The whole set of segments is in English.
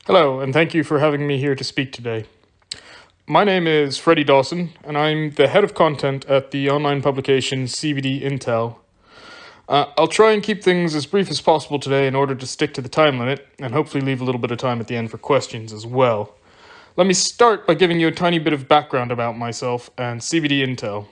Hello, and thank you for having me here to speak today. My name is Freddie Dawson, and I'm the head of content at the online publication CBD Intel. I'll try and keep things as brief as possible today in order to stick to the time limit, and hopefully leave a little bit of time at the end for questions as well. Let me start by giving you a tiny bit of background about myself and CBD Intel.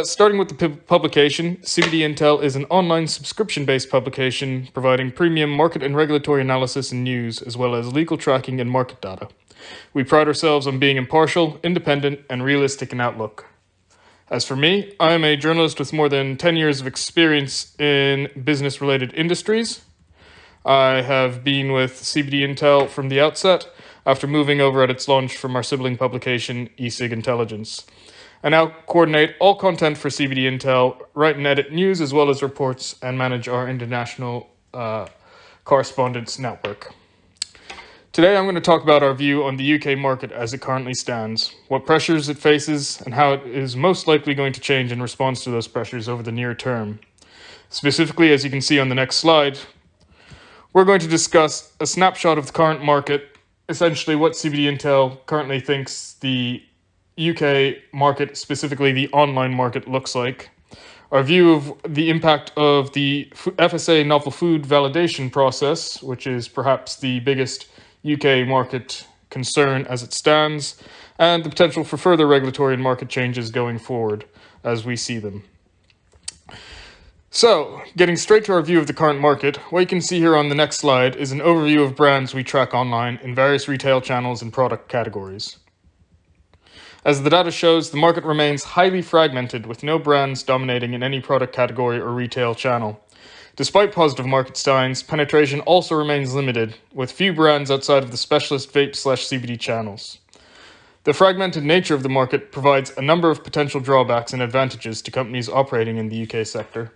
Starting with the publication, CBD Intel is an online subscription-based publication providing premium market and regulatory analysis and news, as well as legal tracking and market data. We pride ourselves on being impartial, independent, and realistic in outlook. As for me, I am a journalist with more than 10 years of experience in business-related industries. I have been with CBD Intel from the outset, after moving over at its launch from our sibling publication, eSig Intelligence. I now coordinate all content for CBD Intel, write and edit news as well as reports, and manage our international correspondence network. Today I'm going to talk about our view on the UK market as it currently stands, what pressures it faces, and how it is most likely going to change in response to those pressures over the near term. Specifically, as you can see on the next slide, we're going to discuss a snapshot of the current market, essentially what CBD Intel currently thinks the UK market, specifically the online market, looks like, our view of the impact of the FSA novel food validation process, which is perhaps the biggest UK market concern as it stands, and the potential for further regulatory and market changes going forward as we see them. So, getting straight to our view of the current market, what you can see here on the next slide is an overview of brands we track online in various retail channels and product categories. As the data shows, the market remains highly fragmented with no brands dominating in any product category or retail channel. Despite positive market signs, penetration also remains limited, with few brands outside of the specialist vape/CBD channels. The fragmented nature of the market provides a number of potential drawbacks and advantages to companies operating in the UK sector.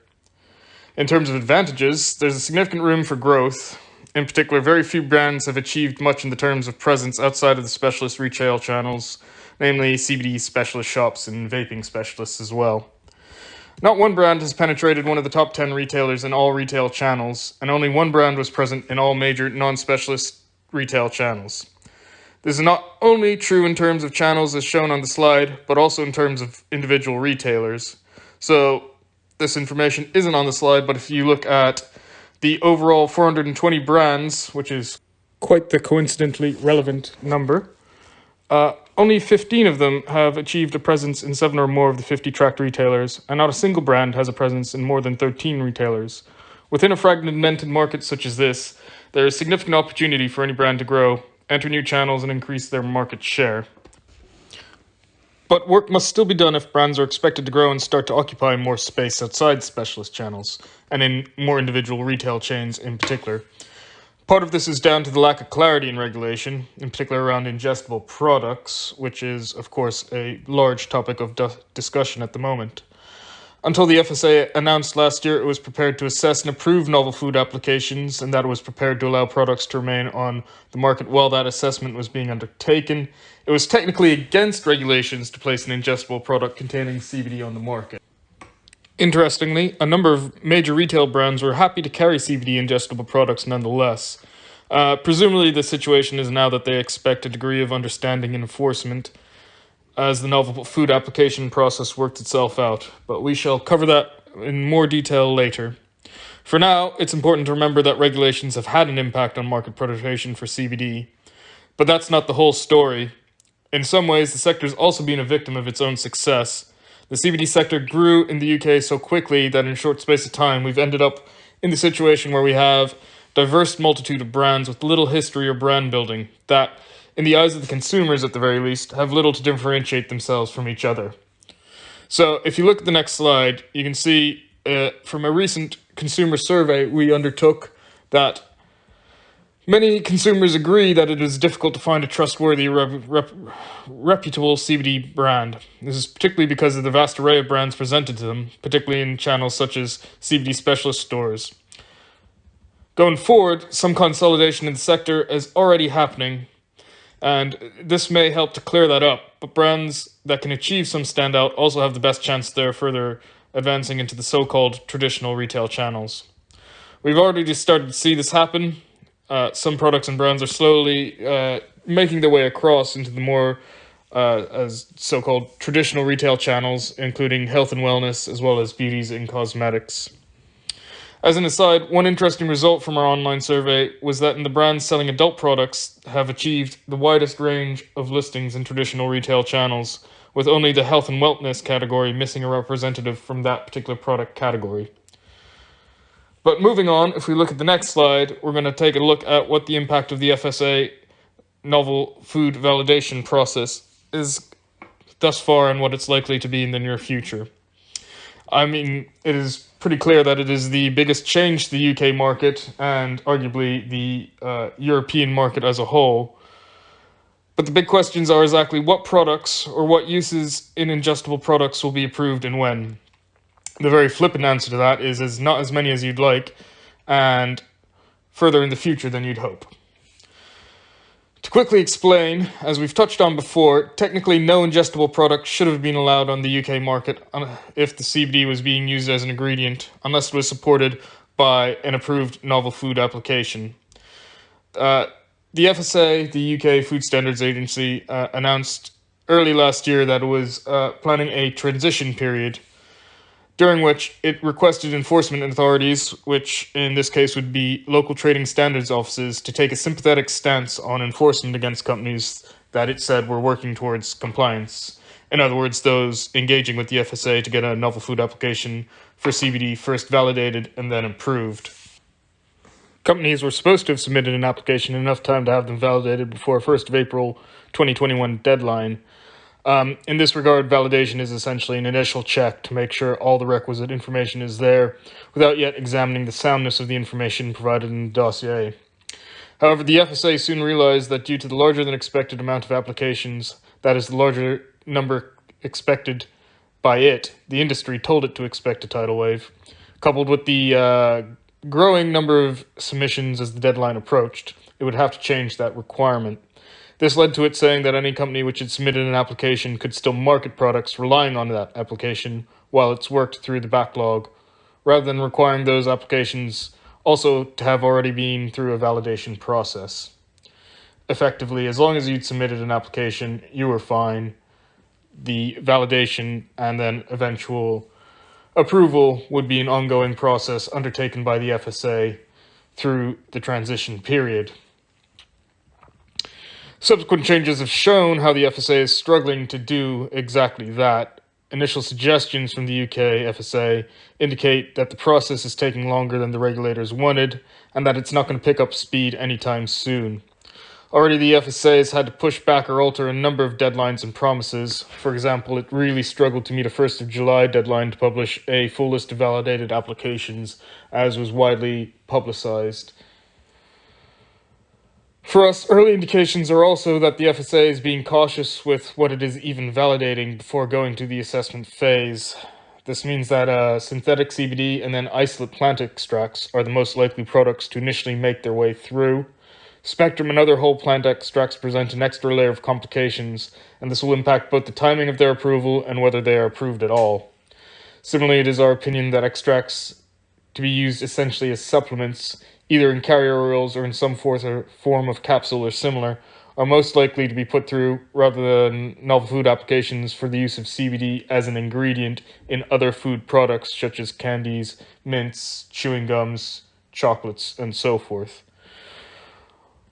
In terms of advantages, there's a significant room for growth. In particular, very few brands have achieved much in the terms of presence outside of the specialist retail channels, namely CBD specialist shops and vaping specialists as well. Not one brand has penetrated one of the top 10 retailers in all retail channels, and only one brand was present in all major non-specialist retail channels. This is not only true in terms of channels as shown on the slide, but also in terms of individual retailers. So this information isn't on the slide, but if you look at the overall 420 brands, which is quite the coincidentally relevant number, only 15 of them have achieved a presence in 7 or more of the 50 tracked retailers, and not a single brand has a presence in more than 13 retailers. Within a fragmented market such as this, there is significant opportunity for any brand to grow, enter new channels, and increase their market share. But work must still be done if brands are expected to grow and start to occupy more space outside specialist channels, and in more individual retail chains in particular. Part of this is down to the lack of clarity in regulation, in particular around ingestible products, which is, of course, a large topic of discussion at the moment. Until the FSA announced last year it was prepared to assess and approve novel food applications, and that it was prepared to allow products to remain on the market while that assessment was being undertaken, it was technically against regulations to place an ingestible product containing CBD on the market. Interestingly, a number of major retail brands were happy to carry CBD ingestible products nonetheless. Presumably the situation is now that they expect a degree of understanding and enforcement as the novel food application process worked itself out, but we shall cover that in more detail later. For now, it's important to remember that regulations have had an impact on market penetration for CBD, but that's not the whole story. In some ways, the sector has also been a victim of its own success. The CBD sector grew in the UK so quickly that in a short space of time we've ended up in the situation where we have a diverse multitude of brands with little history or brand building that, in the eyes of the consumers at the very least, have little to differentiate themselves from each other. So if you look at the next slide, you can see from a recent consumer survey we undertook that many consumers agree that it is difficult to find a trustworthy, reputable CBD brand. This is particularly because of the vast array of brands presented to them, particularly in channels such as CBD specialist stores. Going forward, some consolidation in the sector is already happening, and this may help to clear that up, but brands that can achieve some standout also have the best chance there further advancing into the so-called traditional retail channels. We've already started to see this happen. some products and brands are slowly making their way across into the more as so-called traditional retail channels, including health and wellness, as well as beauties and cosmetics. As an aside, one interesting result from our online survey was that the brands selling adult products have achieved the widest range of listings in traditional retail channels, with only the health and wellness category missing a representative from that particular product category. But moving on, if we look at the next slide, we're going to take a look at what the impact of the FSA novel food validation process is thus far and what it's likely to be in the near future. I mean, it is pretty clear that it is the biggest change to the UK market and arguably the European market as a whole. But the big questions are exactly what products or what uses in ingestible products will be approved and when. The very flippant answer to that is not as many as you'd like and further in the future than you'd hope. To quickly explain, as we've touched on before, technically no ingestible product should have been allowed on the UK market if the CBD was being used as an ingredient, unless it was supported by an approved novel food application. The FSA, the UK Food Standards Agency, announced early last year that it was planning a transition period during which it requested enforcement authorities, which in this case would be local trading standards offices, to take a sympathetic stance on enforcement against companies that it said were working towards compliance. In other words, those engaging with the FSA to get a novel food application for CBD first validated and then approved. Companies were supposed to have submitted an application in enough time to have them validated before 1st of April 2021 deadline. In this regard, validation is essentially an initial check to make sure all the requisite information is there without yet examining the soundness of the information provided in the dossier. However, the FSA soon realized that due to the larger than expected amount of applications, that is the larger number expected by it, the industry told it to expect a tidal wave, coupled with the growing number of submissions as the deadline approached, it would have to change that requirement. This led to it saying that any company which had submitted an application could still market products relying on that application while it's worked through the backlog, rather than requiring those applications also to have already been through a validation process. Effectively, as long as you'd submitted an application, you were fine. The validation and then eventual approval would be an ongoing process undertaken by the FSA through the transition period. Subsequent changes have shown how the FSA is struggling to do exactly that. Initial suggestions from the UK FSA indicate that the process is taking longer than the regulators wanted and that it's not going to pick up speed anytime soon. Already the FSA has had to push back or alter a number of deadlines and promises. For example, it really struggled to meet a 1st of July deadline to publish a full list of validated applications, as was widely publicized. For us, early indications are also that the FSA is being cautious with what it is even validating before going to the assessment phase. This means that synthetic CBD and then isolate plant extracts are the most likely products to initially make their way through. Spectrum and other whole plant extracts present an extra layer of complications, and this will impact both the timing of their approval and whether they are approved at all. Similarly, it is our opinion that extracts to be used essentially as supplements, either in carrier oils or in some form of capsule or similar, are most likely to be put through rather than novel food applications for the use of CBD as an ingredient in other food products such as candies, mints, chewing gums, chocolates, and so forth.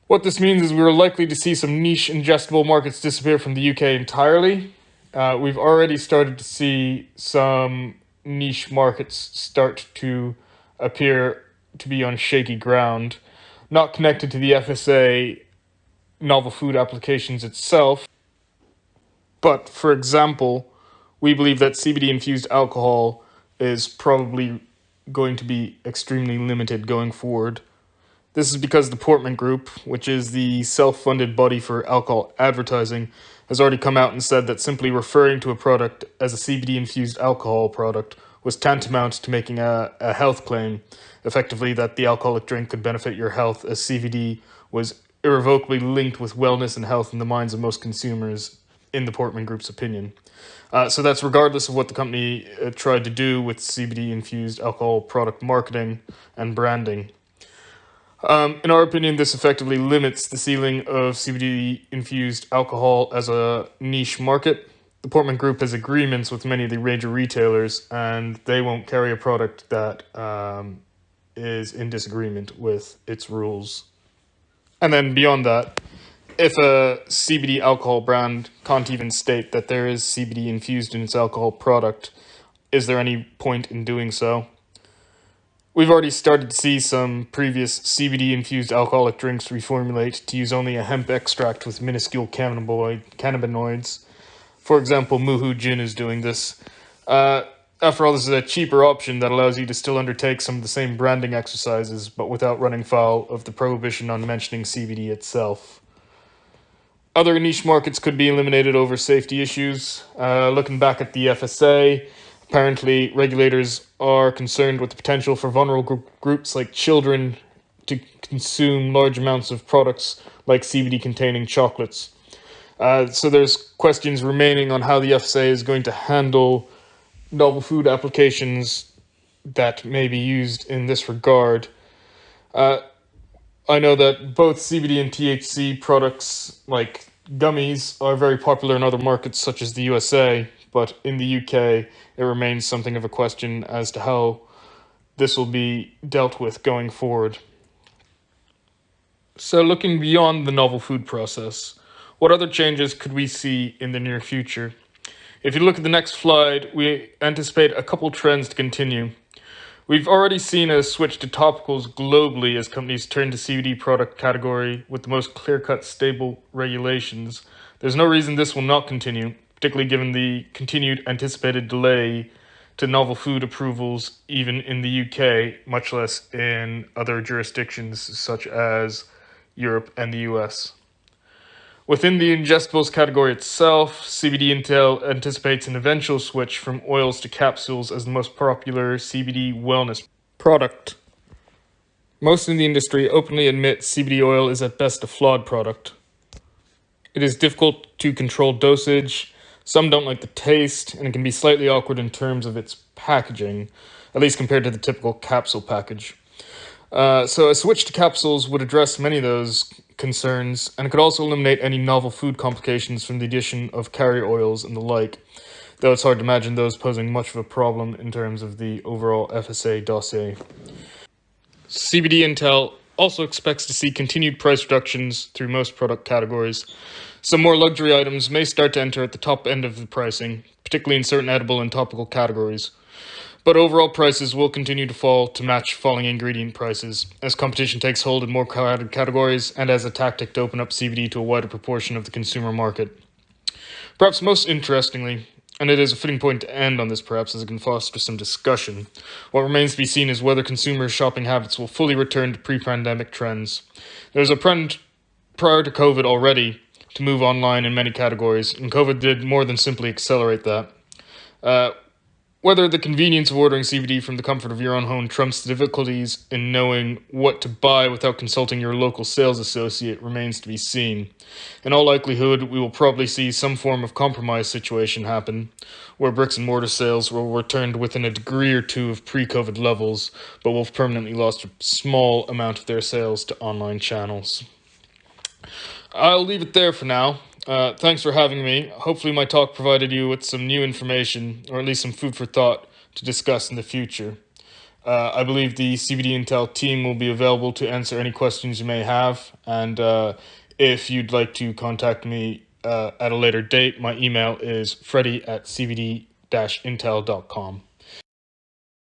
What this means is we are likely to see some niche ingestible markets disappear from the UK entirely. We've already started to see some niche markets start to appear to be on shaky ground, not connected to the FSA novel food applications itself. But, for example, we believe that CBD-infused alcohol is probably going to be extremely limited going forward. This is because the Portman Group, which is the self-funded body for alcohol advertising, has already come out and said that simply referring to a product as a CBD-infused alcohol product was tantamount to making a health claim, effectively that the alcoholic drink could benefit your health, as CBD was irrevocably linked with wellness and health in the minds of most consumers, in the Portman Group's opinion. So that's regardless of what the company tried to do with CBD-infused alcohol product marketing and branding. In our opinion, this effectively limits the ceiling of CBD-infused alcohol as a niche market. The Portman Group has agreements with many of the major retailers, and they won't carry a product that is in disagreement with its rules. And then beyond that, if a CBD alcohol brand can't even state that there is CBD infused in its alcohol product, is there any point in doing so? We've already started to see some previous CBD-infused alcoholic drinks reformulate to use only a hemp extract with minuscule cannabinoids. For example, Muhu Gin is doing this. After all, this is a cheaper option that allows you to still undertake some of the same branding exercises, but without running foul of the prohibition on mentioning CBD itself. Other niche markets could be eliminated over safety issues. Looking back at the FSA, apparently, regulators are concerned with the potential for vulnerable groups like children to consume large amounts of products like CBD-containing chocolates. So there's questions remaining on how the FSA is going to handle novel food applications that may be used in this regard. I know that both CBD and THC products, like gummies, are very popular in other markets such as the USA, but in the UK, it remains something of a question as to how this will be dealt with going forward. So looking beyond the novel food process, what other changes could we see in the near future? If you look at the next slide, we anticipate a couple trends to continue. We've already seen a switch to topicals globally as companies turn to CBD product category with the most clear-cut, stable regulations. There's no reason this will not continue, particularly given the continued anticipated delay to novel food approvals even in the UK, much less in other jurisdictions such as Europe and the US. Within the ingestibles category itself, CBD Intel anticipates an eventual switch from oils to capsules as the most popular CBD wellness product. Most in the industry openly admit CBD oil is at best a flawed product. It is difficult to control dosage, some don't like the taste, and it can be slightly awkward in terms of its packaging, at least compared to the typical capsule package. So a switch to capsules would address many of those concerns, and it could also eliminate any novel food complications from the addition of carrier oils and the like, though it's hard to imagine those posing much of a problem in terms of the overall FSA dossier. CBD Intel also expects to see continued price reductions through most product categories. Some more luxury items may start to enter at the top end of the pricing, particularly in certain edible and topical categories. But overall prices will continue to fall to match falling ingredient prices as competition takes hold in more crowded categories and as a tactic to open up CBD to a wider proportion of the consumer market. Perhaps most interestingly, and it is a fitting point to end on this perhaps as it can foster some discussion, what remains to be seen is whether consumer shopping habits will fully return to pre-pandemic trends. There's a trend prior to COVID already to move online in many categories, and COVID did more than simply accelerate that. Whether the convenience of ordering CBD from the comfort of your own home trumps the difficulties in knowing what to buy without consulting your local sales associate remains to be seen. In all likelihood, we will probably see some form of compromise situation happen, where bricks and mortar sales will return to within a degree or two of pre-COVID levels, but will have permanently lost a small amount of their sales to online channels. I'll leave it there for now. Thanks for having me. Hopefully my talk provided you with some new information, or at least some food for thought to discuss in the future. I believe the CBD Intel team will be available to answer any questions you may have, and if you'd like to contact me at a later date, my email is freddie@cbd-intel.com.